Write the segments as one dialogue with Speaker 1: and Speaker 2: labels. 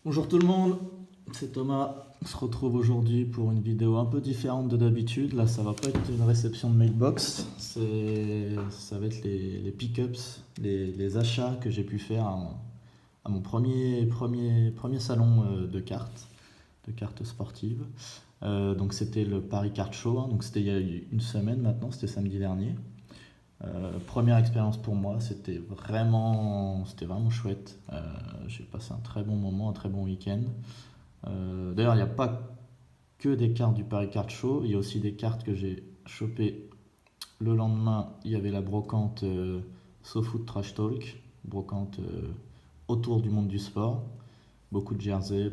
Speaker 1: Bonjour tout le monde, c'est Thomas. On se retrouve aujourd'hui pour une vidéo un peu différente de d'habitude. Là, ça va pas être une réception de mailbox, ça va être les pick-ups, les achats que j'ai pu faire à mon premier salon de cartes sportives. Donc c'était le Paris Card Show, hein. Donc c'était il y a une semaine maintenant, c'était samedi dernier. Première expérience pour moi, c'était vraiment chouette. J'ai passé un très bon moment, un très bon week-end. D'ailleurs, il n'y a pas que des cartes du Paris Card Show, il y a aussi des cartes que j'ai chopées le lendemain. Il y avait la brocante SoFoot Trash Talk, brocante autour du monde du sport. Beaucoup de jerseys,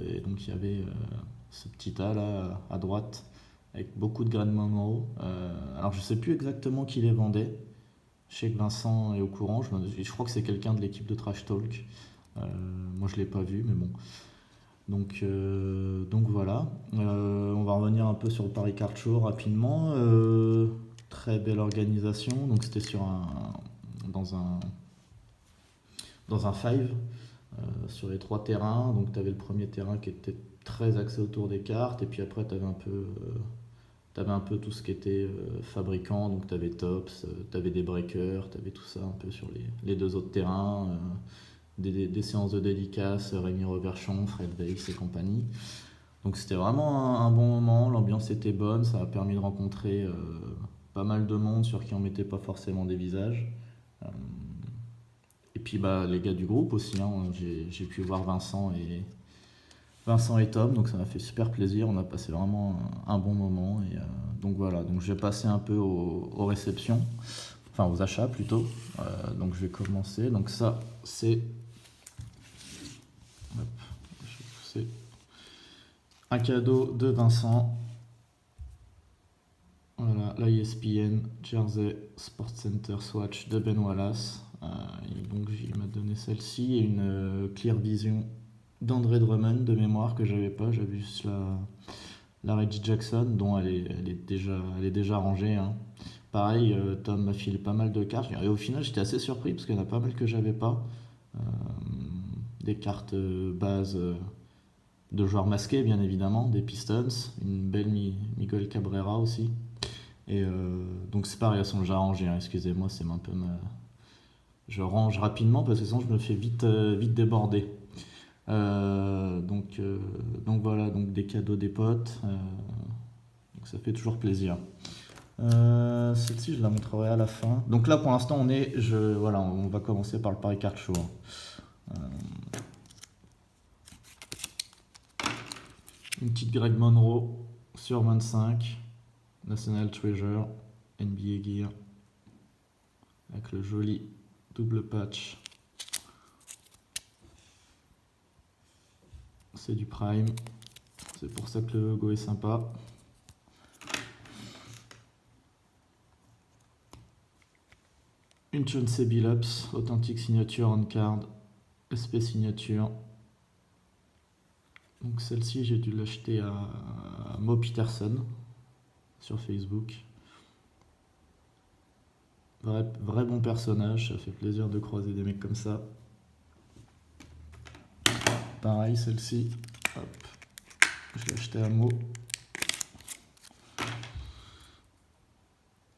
Speaker 1: et donc il y avait ce petit tas là à droite avec beaucoup de Greg Monroe. Alors je sais plus exactement qui les vendait. Je sais que Vincent est au courant. Je crois que c'est quelqu'un de l'équipe de Trash Talk. Moi je l'ai pas vu, mais bon. Donc voilà. On va revenir un peu sur le Paris Card Show rapidement. Très belle organisation. Donc c'était dans un dans un five sur les trois terrains. Donc tu avais le premier terrain qui était très axé autour des cartes, et puis après tu avais t'avais un peu tout ce qui était fabricant, donc tu avais Tops, tu avais des breakers, tu avais tout ça un peu sur les deux autres terrains, des séances de dédicaces, Rémi Reverchon, Fred Weiss et compagnie. Donc c'était vraiment un bon moment, l'ambiance était bonne, ça a permis de rencontrer pas mal de monde sur qui on mettait pas forcément des visages. Euh, et puis bah, les gars du groupe aussi, hein, j'ai pu voir Vincent et Tom, donc ça m'a fait super plaisir, on a passé vraiment un bon moment. Donc voilà, donc je vais passer un peu aux réceptions, enfin aux achats plutôt. Donc je vais commencer. Donc ça, hop, c'est un cadeau de Vincent. Voilà, la ESPN Jersey Sports Center Swatch de Ben Wallace. Et donc il m'a donné celle-ci et une Clear Vision d'André Drummond de mémoire que j'avais pas. J'avais juste la Reggie Jackson, dont elle est déjà rangée, hein. Pareil, Tom m'a filé pas mal de cartes. Et au final, j'étais assez surpris parce qu'il y en a pas mal que j'avais pas. Euh, des cartes bases de joueurs masqués, bien évidemment, des Pistons, une belle Miguel Cabrera aussi. Donc c'est pareil, elles sont déjà rangées, hein. Excusez-moi, c'est un peu ma... Je range rapidement parce que sinon je me fais vite déborder. Donc voilà, donc des cadeaux des potes. Donc ça fait toujours plaisir. Celle-ci, je la montrerai à la fin. Donc là, pour l'instant, voilà, on va commencer par le Paris Card Show, hein. Une petite Greg Monroe sur 25, National Treasure, NBA Gear, avec le joli double patch. C'est du Prime, c'est pour ça que le logo est sympa. Une Chauncey Billups, authentique signature on card, SP signature. Donc celle-ci, j'ai dû l'acheter à Mo Peterson sur Facebook. Vrai bon personnage, ça fait plaisir de croiser des mecs comme ça. Pareil, celle-ci, hop, je l'ai acheté à Mo.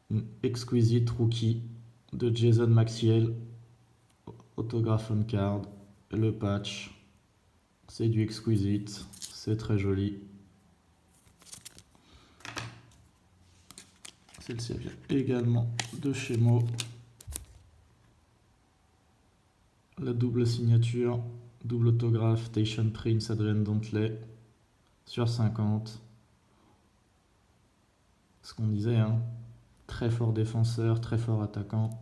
Speaker 1: Une Exquisite Rookie de Jason Maxwell, autographe on card, le patch, c'est du Exquisite, c'est très joli. Celle-ci vient également de chez Mo. La double signature, double autographe, Tayshaun Prince, Adrian Dantley, sur 50. Ce qu'on disait, hein. Très fort défenseur, très fort attaquant.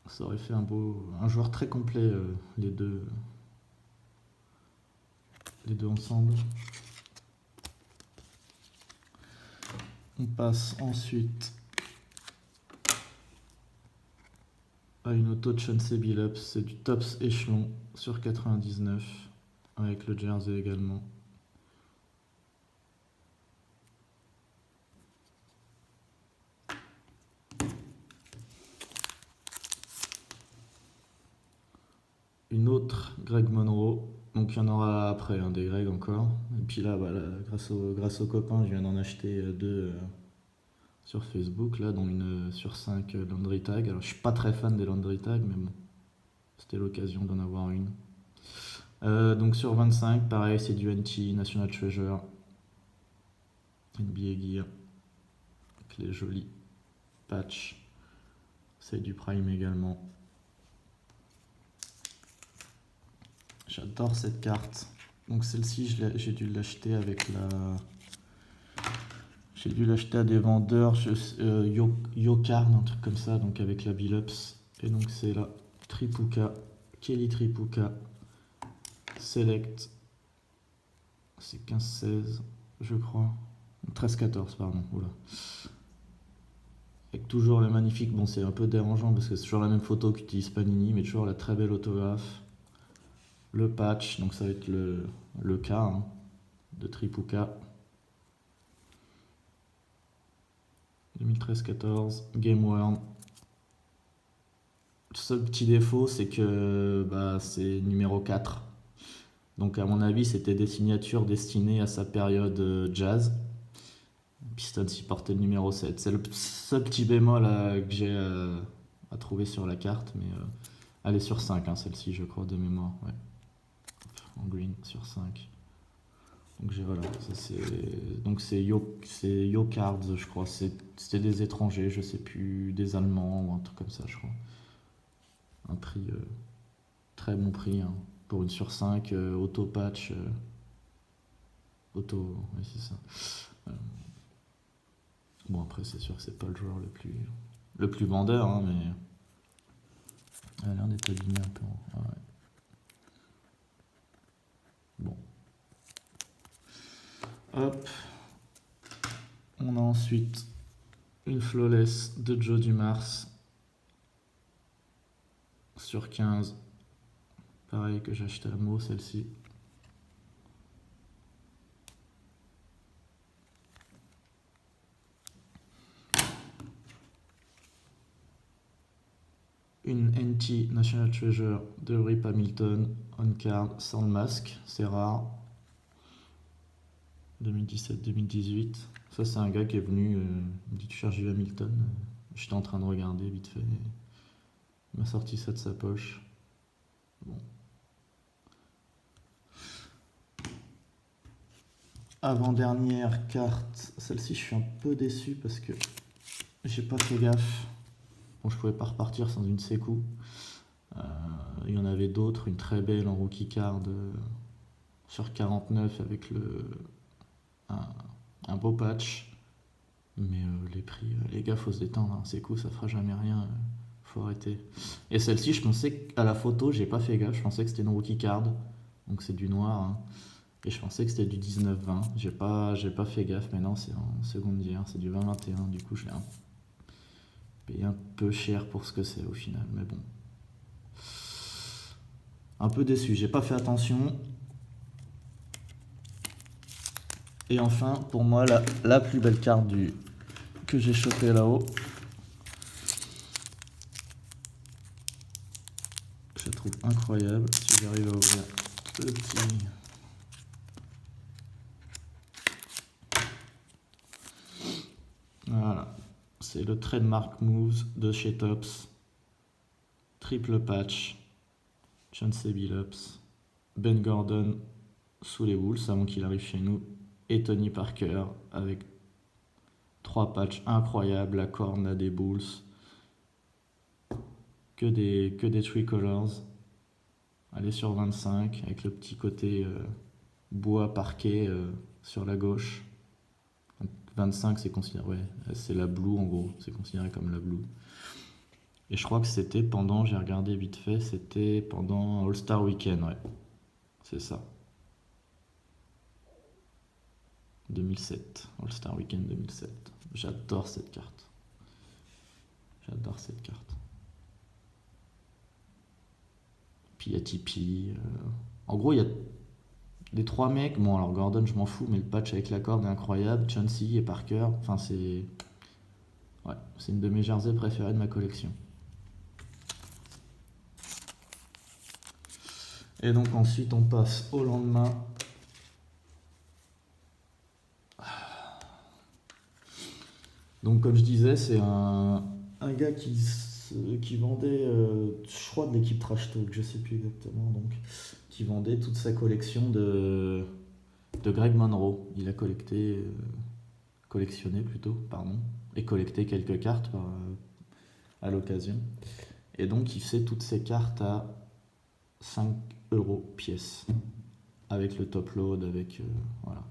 Speaker 1: Ça aurait fait un joueur très complet, les deux ensemble. On passe ensuite à une auto de Chauncey Billups, c'est du Tops échelon sur 99, avec le jersey également. une autre Greg Monroe. Donc il y en aura après, hein, des Greg encore. Et puis là, voilà, grâce aux copains, je viens d'en acheter deux sur Facebook, là, dont une sur 5 Laundry Tag. Alors je suis pas très fan des Laundry Tag, mais bon, c'était l'occasion d'en avoir une. Donc sur 25, pareil, c'est du NT, National Treasure, NBA Gear, avec les jolis patchs. C'est du Prime également. J'adore cette carte. Donc celle-ci, j'ai dû l'acheter avec la... J'ai dû l'acheter à des vendeurs, Yokard, un truc comme ça, donc avec la Billups. Et donc c'est la Tripucka, Kelly Tripucka, Select. C'est 15-16, je crois. 13-14, pardon. Oula. Avec toujours le magnifique, bon c'est un peu dérangeant parce que c'est toujours la même photo qu'utilise Panini, mais toujours la très belle autographe. Le patch, donc ça va être le cas, hein, de Tripucka. 2013-14, Game Worn. Le seul petit défaut, c'est que c'est numéro 4. Donc à mon avis, c'était des signatures destinées à sa période jazz. Pistons y portait le numéro 7. C'est le seul petit bémol que j'ai à trouver sur la carte, mais elle est sur 5, hein, celle-ci, je crois, de mémoire. Ouais. En green, sur 5. Donc voilà, c'est Yokards, je crois. C'était des étrangers, je sais plus, des Allemands ou un truc comme ça, je crois. Un prix, très bon prix, hein, pour une sur 5, auto patch, oui c'est ça. Bon après c'est sûr que c'est pas le joueur le plus vendeur, hein, mais elle a l'air d'être abîmée un peu. Ouais. Bon. Hop. On a ensuite une flawless de Joe Dumars sur 15. Pareil que j'ai acheté à Mo, celle-ci. Une NT National Treasure de Rip Hamilton, on card, sans le masque, c'est rare. 2017-2018. Ça, c'est un gars qui est venu, il me dit tu cherches du Hamilton. J'étais en train de regarder vite fait. Il m'a sorti ça de sa poche. Bon. Avant-dernière carte, celle-ci je suis un peu déçu parce que j'ai pas fait gaffe. Bon, je pouvais pas repartir sans une Sekou. Il y en avait d'autres, une très belle en rookie card sur 49 avec un beau patch. Mais les prix, les gars, faut se détendre, hein. Sekou, ça fera jamais rien, faut arrêter. Et celle-ci, je pensais qu'à la photo, j'ai pas fait gaffe, je pensais que c'était une rookie card, donc c'est du noir, hein. Et je pensais que c'était du 19-20, j'ai pas fait gaffe, mais non, c'est en seconde tier, c'est du 20-21, du coup je l'ai payé un peu cher pour ce que c'est au final, mais bon. Un peu déçu, j'ai pas fait attention. Et enfin, pour moi, la plus belle carte que j'ai chopée là-haut. Je la trouve incroyable. Si j'arrive à ouvrir le petit... Voilà. C'est le Trademark Moves de chez Topps. Triple patch. Chauncey Billups. Ben Gordon sous les Bulls avant qu'il arrive chez nous. Et Tony Parker avec 3 patchs incroyables. La corne des Bulls. Que des tricolors. Elle est sur 25 avec le petit côté bois parquet sur la gauche. 25 c'est considéré, ouais, c'est la blue en gros, c'est considéré comme la blue. Et je crois que c'était pendant, j'ai regardé vite fait, c'était pendant All-Star Weekend, ouais. C'est ça. 2007, All-Star Weekend 2007. J'adore cette carte. J'adore cette carte. Puis il y a Tipeee. En gros, il y a les 3 mecs. Bon, alors Gordon, je m'en fous, mais le patch avec la corde est incroyable. Chauncey et Parker. Enfin, c'est. Ouais, c'est une de mes jerseys préférées de ma collection. Et donc ensuite on passe au lendemain. Donc comme je disais, c'est un gars qui vendait, je crois de l'équipe Trash Talk, je sais plus exactement, donc qui vendait toute sa collection de Greg Monroe. Il a collectionné plutôt, pardon, et collecté quelques cartes à l'occasion. Et donc il fait toutes ces cartes à 5 € pièce, avec le top load, avec voilà.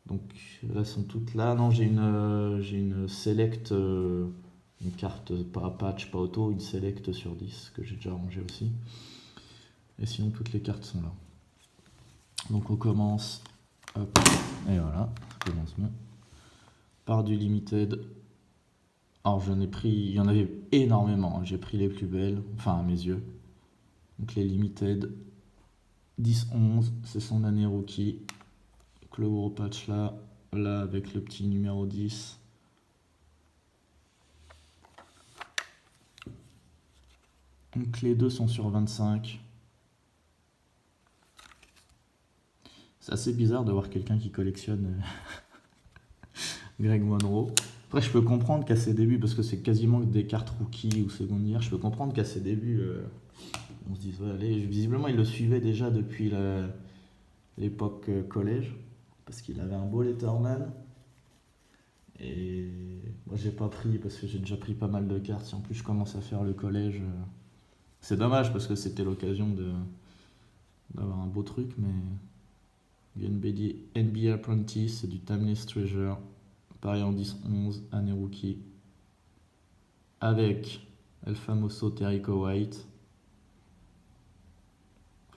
Speaker 1: Donc là, elles sont toutes là. Non, j'ai une select, une carte pas patch, pas auto, une select sur 10 que j'ai déjà rangée aussi. Et sinon, toutes les cartes sont là. Donc on commence, hop, et voilà, commencement, par du limited. Alors j'en ai pris, il y en avait énormément, hein. J'ai pris les plus belles, enfin à mes yeux. Donc les limited, 10-11, c'est son année rookie. Donc le gros patch là avec le petit numéro 10. Donc les deux sont sur 25. C'est assez bizarre de voir quelqu'un qui collectionne Greg Monroe. Après, je peux comprendre qu'à ses débuts, parce que c'est quasiment des cartes rookie ou seconde year, je peux comprendre qu'à ses débuts, on se dise, ouais, allez, visiblement, il le suivait déjà depuis l'époque collège, parce qu'il avait un beau letterman. Et moi, j'ai pas pris, parce que j'ai déjà pris pas mal de cartes. Si en plus je commence à faire le collège, c'est dommage, parce que c'était l'occasion d'avoir un beau truc, mais NBA Apprentice, c'est du Timeless Treasure, pareil en 10-11, année rookie, avec El Famoso Terrico White.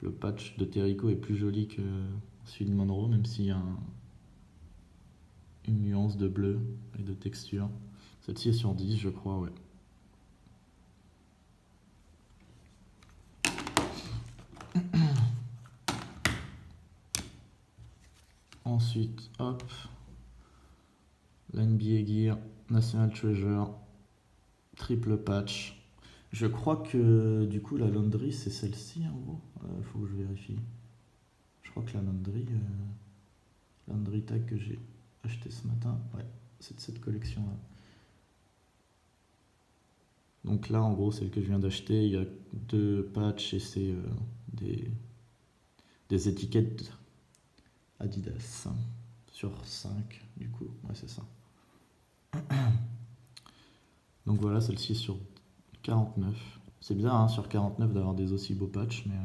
Speaker 1: Le patch de Terrico est plus joli que celui de Monroe, même s'il y a une nuance de bleu et de texture. Celle-ci est sur 10, je crois, ouais. Ensuite, hop, l'NBA Gear, National Treasure, triple patch. Je crois que du coup la laundry c'est celle-ci en gros. Faut que je vérifie. Je crois que la laundry tag que j'ai acheté ce matin, ouais, c'est de cette collection là. Donc là en gros celle que je viens d'acheter, il y a 2 patchs et c'est des étiquettes Adidas sur 5 du coup, ouais c'est ça. Donc voilà, celle-ci est sur 49. C'est bizarre hein, sur 49 d'avoir des aussi beaux patchs, mais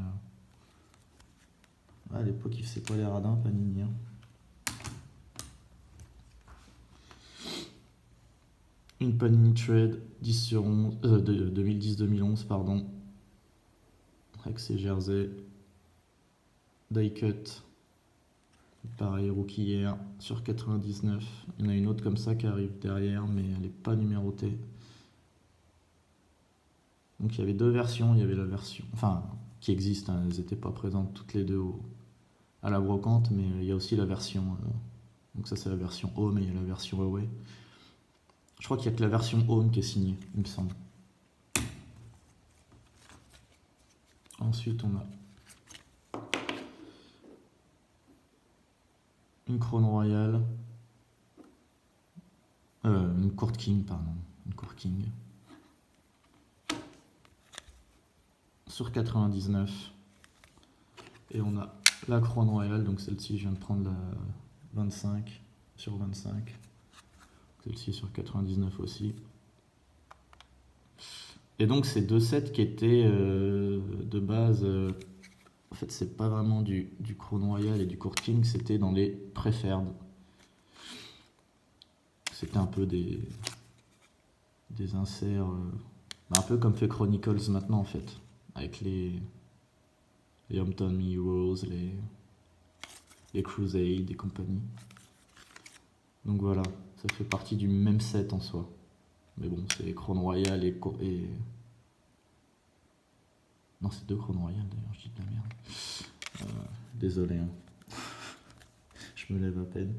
Speaker 1: à l'époque il faisait pas les radins, Panini. Hein. Une Panini Trade 10 sur 11, 2010-2011, pardon. Avec ses jerseys. Die cut. Pareil, rookie hier sur 99. Il y en a une autre comme ça qui arrive derrière, mais elle n'est pas numérotée. Donc il y avait 2 versions. Il y avait la version, enfin, qui existe, hein, elles n'étaient pas présentes toutes les deux à la brocante, mais il y a aussi la version. Donc ça, c'est la version Home et il y a la version Away. Je crois qu'il n'y a que la version Home qui est signée, il me semble. Ensuite, on a une Crown Royale. Une Court King, pardon. Une Court King. Sur 99. Et on a la Crown Royale, donc celle-ci, je viens de prendre la 25 sur 25. Celle-ci sur 99 aussi. Et donc ces 2 sets qui étaient de base, en fait c'est pas vraiment du Crown Royal et du Court King, c'était dans les Preferred. C'était un peu des inserts, un peu comme fait Chronicles maintenant en fait, avec les Hampton Heroes, les Crusade et compagnie. Donc voilà, ça fait partie du même set en soi. Mais bon, c'est Crown Royal et... Non, c'est 2 Crown Royal d'ailleurs, je dis de la merde. Désolé, hein. Je me lève à peine.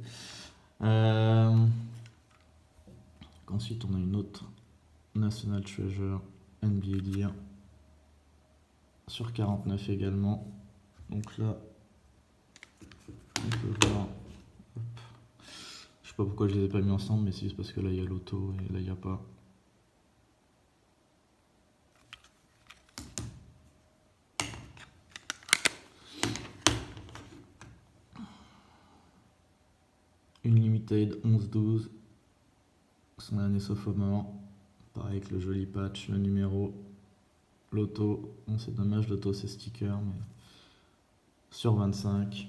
Speaker 1: Ensuite, on a une autre National Treasure NBA Gear sur 49 également. Donc là, on peut voir. Hop. Je sais pas pourquoi je les ai pas mis ensemble, mais c'est juste parce que là il y a l'auto et là il n'y a pas. Une Limited 11-12, son année sophomore. Pareil avec le joli patch, le numéro, l'auto. Bon, c'est dommage, l'auto c'est sticker, mais sur 25.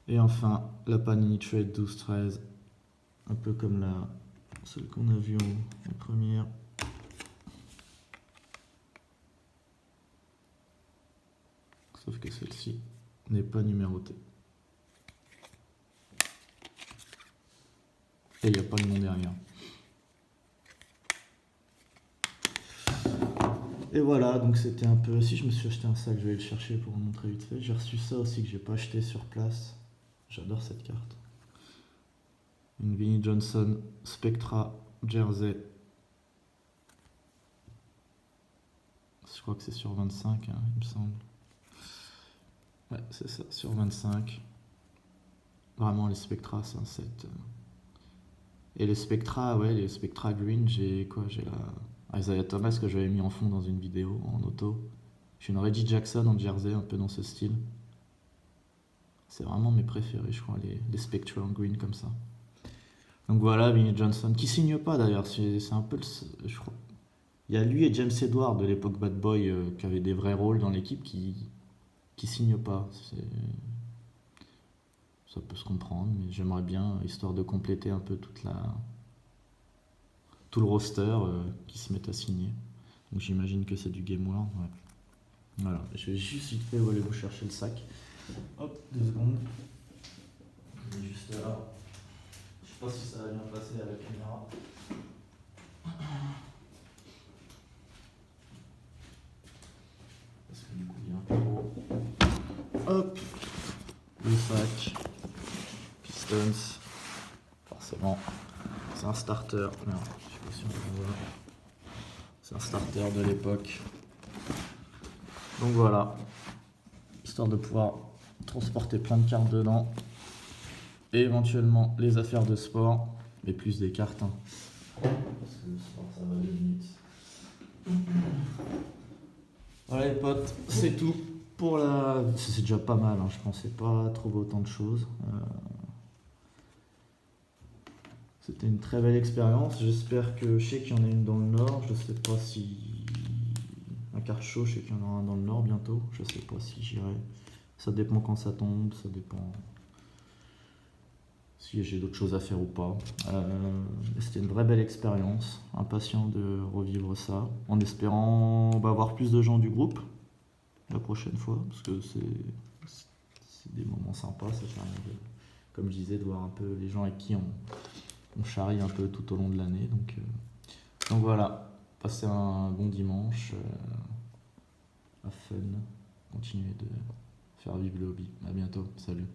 Speaker 1: Et enfin, la Panini Trade 12-13, un peu comme celle qu'on a vue en première. Sauf que celle-ci n'est pas numérotée. Et il n'y a pas le nom derrière. Et voilà, donc c'était un peu... Si je me suis acheté un sac, je vais le chercher pour vous montrer vite fait. J'ai reçu ça aussi que j'ai pas acheté sur place. J'adore cette carte. Une Vinnie Johnson Spectra Jersey. Je crois que c'est sur 25, hein, il me semble. Ouais, c'est ça, sur 25. Vraiment, les Spectra, c'est un set. Et les Spectra, ouais, les Spectra Green, j'ai quoi? J'ai la Isaiah Thomas que j'avais mis en fond dans une vidéo en auto. J'ai une Reggie Jackson en jersey, un peu dans ce style. C'est vraiment mes préférés, je crois, les Spectra en green comme ça. Donc voilà, Vinnie Johnson, qui signe pas d'ailleurs, c'est un peu je crois. Il y a lui et James Edward de l'époque Bad Boy qui avaient des vrais rôles dans l'équipe qui signent pas. Ça peut se comprendre, mais j'aimerais bien, histoire de compléter un peu tout le roster qui se met à signer. Donc j'imagine que c'est du Game World. Ouais. Voilà, je vais juste vite fait aller vous chercher le sac. Hop, 2 secondes. Il est juste là. Je sais pas si ça va bien passer à la caméra. Parce que du coup il est un peu gros. Hop, le sac. Pistons. Forcément. C'est un starter. Non, je sais pas si on peut voir. C'est un starter de l'époque. Donc voilà. Histoire de pouvoir transporter plein de cartes dedans. Et éventuellement les affaires de sport. Mais plus des cartes. Hein. Parce que le sport ça va 2 minutes. Voilà les potes, c'est tout pour la... C'est déjà pas mal, hein. Je pensais pas trouver autant de choses. C'était une très belle expérience. J'espère que... Je sais qu'il y en a une dans le nord. Je sais pas si... Un carte show, je sais qu'il y en aura un dans le nord bientôt. Je sais pas si j'irai. Ça dépend quand ça tombe. Ça dépend si j'ai d'autres choses à faire ou pas. C'était une vraie belle expérience. Impatient de revivre ça. En espérant avoir plus de gens du groupe la prochaine fois. Parce que c'est des moments sympas. Ça permet de, comme je disais, de voir un peu les gens avec qui on charrie un peu tout au long de l'année. Donc voilà, passez un bon dimanche, à fun, continuez de faire vivre le hobby. À bientôt, salut.